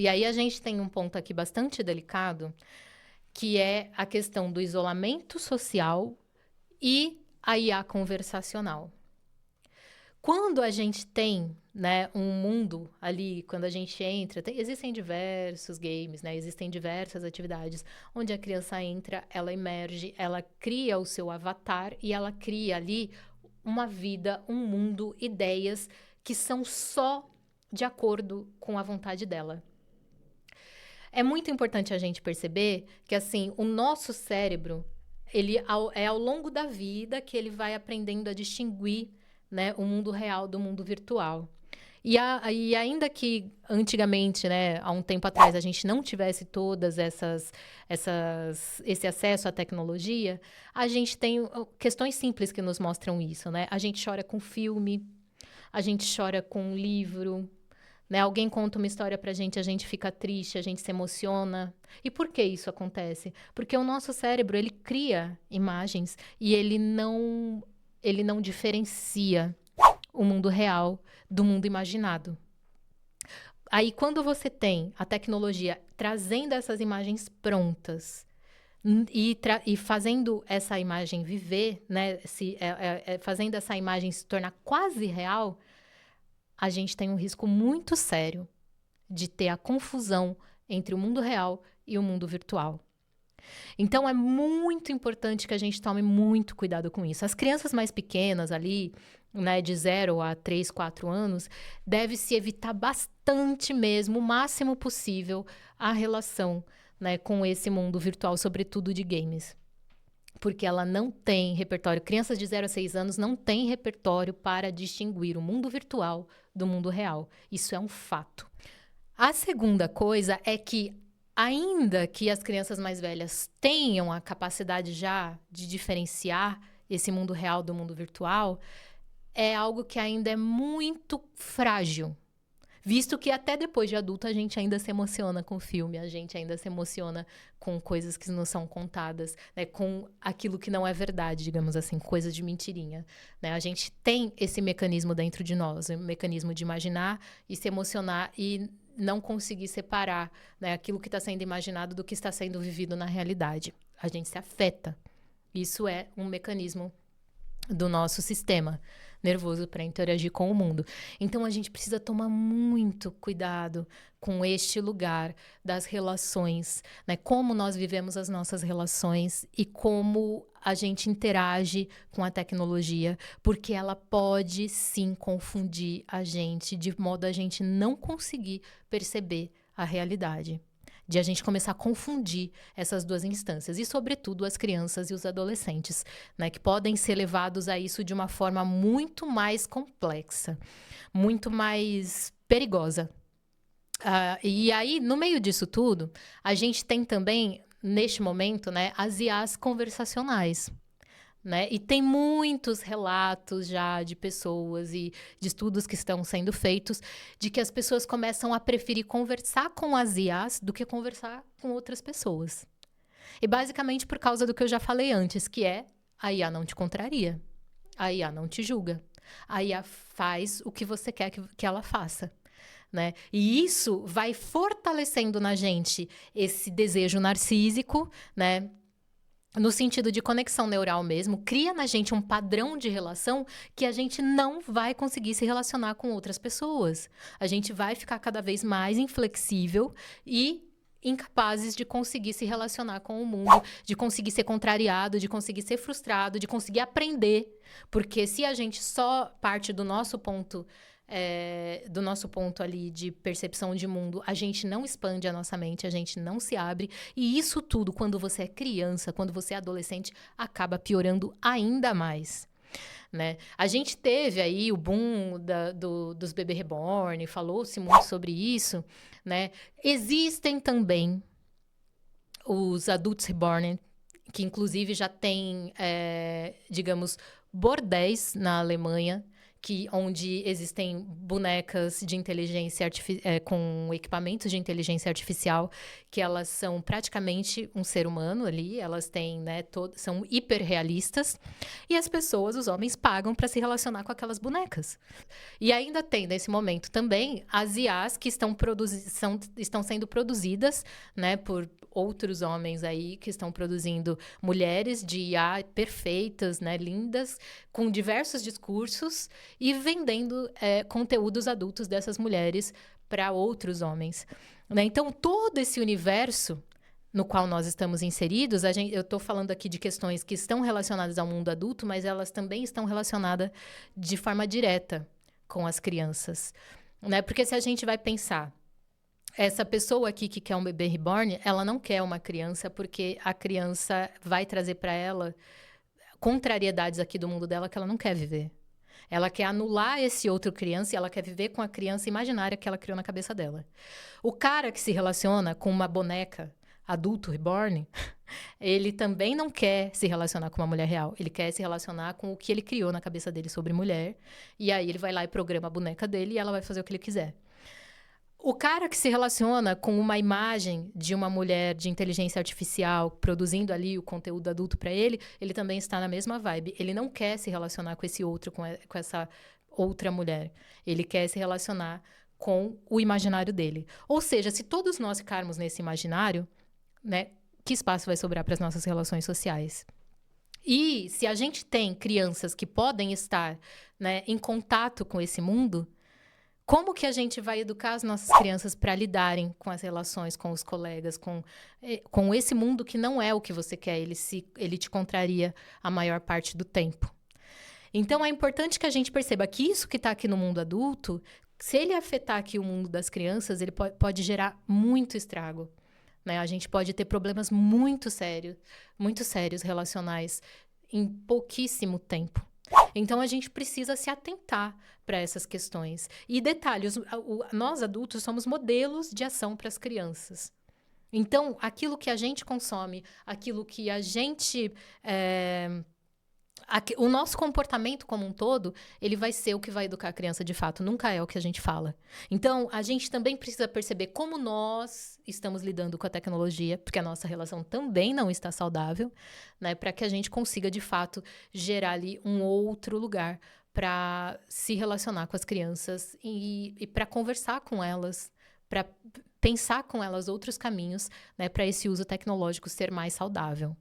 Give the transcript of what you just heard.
E aí a gente tem um ponto aqui bastante delicado, que é a questão do isolamento social e a IA conversacional. Quando a gente tem, né, um mundo ali, quando a gente entra, existem diversos games, né, existem diversas atividades onde a criança entra, ela emerge, ela cria o seu avatar e ela cria ali uma vida, um mundo, ideias que são só de acordo com a vontade dela. É muito importante a gente perceber que, assim, o nosso cérebro, é ao longo da vida que ele vai aprendendo a distinguir, né, o mundo real do mundo virtual. E ainda que antigamente, né, há um tempo atrás, a gente não tivesse todas esse acesso à tecnologia, a gente tem questões simples que nos mostram isso, né? A gente chora com filme, a gente chora com livro, né? Alguém conta uma história pra gente, a gente fica triste, a gente se emociona. E por que isso acontece? Porque o nosso cérebro, ele cria imagens e ele não diferencia o mundo real do mundo imaginado. Aí, quando você tem a tecnologia trazendo essas imagens prontas e fazendo essa imagem viver, né? Fazendo essa imagem se tornar quase real, a gente tem um risco muito sério de ter a confusão entre o mundo real e o mundo virtual. Então, é muito importante que a gente tome muito cuidado com isso. As crianças mais pequenas ali, né, de 0 a 3, 4 anos, deve-se evitar bastante mesmo, o máximo possível, a relação, né, com esse mundo virtual, sobretudo de games. Porque ela não tem repertório. Crianças de 0 a 6 anos não têm repertório para distinguir o mundo virtual do mundo real. Isso é um fato. A segunda coisa é que, ainda que as crianças mais velhas tenham a capacidade já de diferenciar esse mundo real do mundo virtual, é algo que ainda é muito frágil. Visto que até depois de adulto a gente ainda se emociona com o filme, a gente ainda se emociona com coisas que não são contadas, né, com aquilo que não é verdade, digamos assim, coisas de mentirinha, né? A gente tem esse mecanismo dentro de nós, o mecanismo de imaginar e se emocionar e não conseguir separar, né, aquilo que está sendo imaginado do que está sendo vivido na realidade. A gente se afeta. Isso é um mecanismo do nosso sistema nervoso para interagir com o mundo. Então a gente precisa tomar muito cuidado com este lugar das relações, né? Como nós vivemos as nossas relações e como a gente interage com a tecnologia, porque ela pode sim confundir a gente de modo a gente não conseguir perceber a realidade. De a gente começar a confundir essas duas instâncias. E, sobretudo, as crianças e os adolescentes, né, que podem ser levados a isso de uma forma muito mais complexa, muito mais perigosa. E aí, no meio disso tudo, a gente tem também, neste momento, né, as IAs conversacionais. Né? E tem muitos relatos já de pessoas e de estudos que estão sendo feitos de que as pessoas começam a preferir conversar com as IAs do que conversar com outras pessoas. E basicamente por causa do que eu já falei antes, que é a IA não te contraria, a IA não te julga, a IA faz o que você quer que ela faça. Né? E isso vai fortalecendo na gente esse desejo narcísico, né? No sentido de conexão neural mesmo, cria na gente um padrão de relação que a gente não vai conseguir se relacionar com outras pessoas. A gente vai ficar cada vez mais inflexível e incapazes de conseguir se relacionar com o mundo, de conseguir ser contrariado, de conseguir ser frustrado, de conseguir aprender. Porque se a gente só parte do nosso ponto ali de percepção de mundo, a gente não expande a nossa mente, a gente não se abre. E isso tudo, quando você é criança, quando você é adolescente, acaba piorando ainda mais. Né? A gente teve aí o boom dos bebê reborn, falou-se muito sobre isso. Né? Existem também os adultos reborn, que inclusive já tem, digamos, bordéis na Alemanha, onde existem bonecas de inteligência com equipamentos de inteligência artificial, que elas são praticamente um ser humano ali, elas têm, né, são hiperrealistas, e as pessoas, os homens, pagam para se relacionar com aquelas bonecas. E ainda tem, nesse momento também, as IAs que estão sendo produzidas, né, por outros homens aí que estão produzindo mulheres de IA perfeitas, né, lindas, com diversos discursos e vendendo conteúdos adultos dessas mulheres para outros homens, né? Então, todo esse universo no qual nós estamos inseridos, eu estou falando aqui de questões que estão relacionadas ao mundo adulto, mas elas também estão relacionadas de forma direta com as crianças, né? Porque se a gente vai pensar, essa pessoa aqui que quer um bebê reborn, ela não quer uma criança porque a criança vai trazer para ela contrariedades aqui do mundo dela que ela não quer viver. Ela quer anular esse outro criança e ela quer viver com a criança imaginária que ela criou na cabeça dela. O cara que se relaciona com uma boneca adulto reborn, ele também não quer se relacionar com uma mulher real. Ele quer se relacionar com o que ele criou na cabeça dele sobre mulher. E aí ele vai lá e programa a boneca dele e ela vai fazer o que ele quiser. O cara que se relaciona com uma imagem de uma mulher de inteligência artificial produzindo ali o conteúdo adulto para ele, ele também está na mesma vibe. Ele não quer se relacionar com esse outro, com essa outra mulher. Ele quer se relacionar com o imaginário dele. Ou seja, se todos nós ficarmos nesse imaginário, né, que espaço vai sobrar para as nossas relações sociais? E se a gente tem crianças que podem estar, né, em contato com esse mundo, como que a gente vai educar as nossas crianças para lidarem com as relações com os colegas, com esse mundo que não é o que você quer, ele te contraria a maior parte do tempo. Então, é importante que a gente perceba que isso que está aqui no mundo adulto, se ele afetar aqui o mundo das crianças, ele pode gerar muito estrago, né? A gente pode ter problemas muito sérios relacionais em pouquíssimo tempo. Então, a gente precisa se atentar para essas questões. E detalhe, nós adultos somos modelos de ação para as crianças. Então, aquilo que a gente consome, aquilo que a gente... o nosso comportamento como um todo, ele vai ser o que vai educar a criança de fato, nunca é o que a gente fala. Então, a gente também precisa perceber como nós estamos lidando com a tecnologia, porque a nossa relação também não está saudável, né, para que a gente consiga, de fato, gerar ali um outro lugar para se relacionar com as crianças e para conversar com elas, para pensar com elas outros caminhos, né, para esse uso tecnológico ser mais saudável.